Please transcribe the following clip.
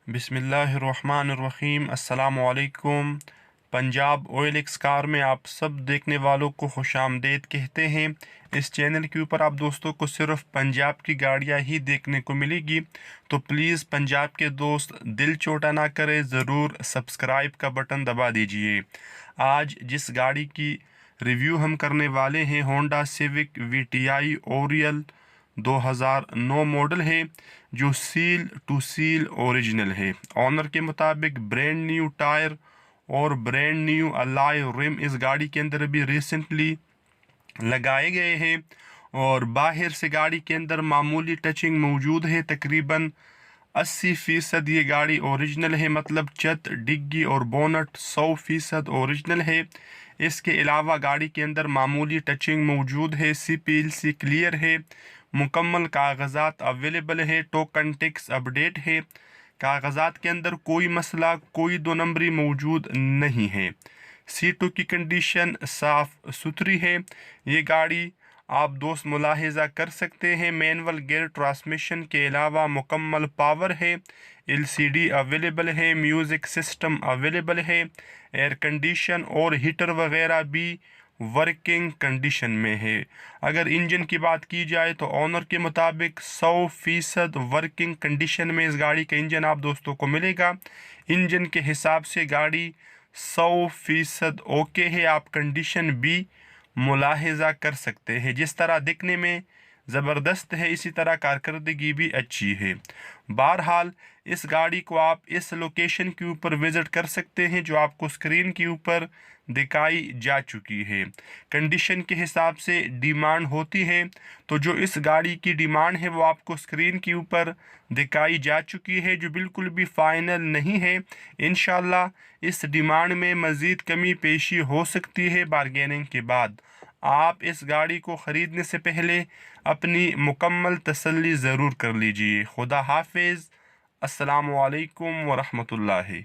बिस्मिल्लाहिर्रहमानिर्रहीम। अस्सलामुअलैकुम। Punjab OLX car में आप सब देखने वालों को खुशामदीद कहते हैं। इस चैनल के ऊपर आप दोस्तों को सिर्फ पंजाब की गाड़ियां ही देखने को मिलेगी, तो प्लीज़ पंजाब के दोस्त दिल छोटा ना करें, ज़रूर सब्सक्राइब का बटन दबा दीजिए। आज जिस गाड़ी की रिव्यू हम करने वाले हैं, Honda civic VTI Oryol 2009 model है, जो सील टू सील ओरिजिनल है। ऑनर के मुताबिक ब्रांड न्यू टायर और ब्रांड न्यू अलॉय रिम इस गाड़ी के अंदर भी रिसेंटली लगाए गए हैं, और बाहर से गाड़ी के अंदर मामूली टचिंग मौजूद है। तकरीबन 80% ये गाड़ी ओरिजिनल है, मतलब छत, डिग्गी और बोनट 100% ओरिजिनल है। इसके अलावा गाड़ी के अंदर मामूली टचिंग मौजूद है। CPLC क्लियर है, मुकम्मल कागजात अवेलेबल है, टोकन टैक्स अपडेट है। कागजात के अंदर कोई मसला, कोई दो नंबरी मौजूद नहीं है। सीटों की कंडीशन साफ़ सुथरी है। ये गाड़ी आप दोस्त मुलाहिजा कर सकते हैं, मैनुअल गियर ट्रांसमिशन के अलावा मुकम्मल पावर है। LCD अवेलेबल है, म्यूज़िक सिस्टम अवेलेबल है, एयर कंडीशन और हीटर वगैरह भी वर्किंग कंडीशन में है। अगर इंजन की बात की जाए तो ऑनर के मुताबिक 100% वर्किंग कंडीशन में इस गाड़ी का इंजन आप दोस्तों को मिलेगा। इंजन के हिसाब से गाड़ी 100% ओके है। आप कंडीशन भी मुलाहिजा कर सकते हैं। जिस तरह दिखने में ज़बरदस्त है, इसी तरह कारकर्दगी भी अच्छी है। बहरहाल इस गाड़ी को आप इस लोकेशन के ऊपर विज़िट कर सकते हैं, जो आपको स्क्रीन के ऊपर दिखाई जा चुकी है। कंडीशन के हिसाब से डिमांड होती है, तो जो इस गाड़ी की डिमांड है वो आपको स्क्रीन के ऊपर दिखाई जा चुकी है, जो बिल्कुल भी फ़ाइनल नहीं है। इंशाल्लाह इस डिमांड में मज़ीद कमी पेशी हो सकती है बारगेनिंग के बाद। आप इस गाड़ी को ख़रीदने से पहले अपनी मुकम्मल तसल्ली ज़रूर कर लीजिए। खुदा हाफिज़। अस्सलामु अलैकुम व रहमतुल्लाहि।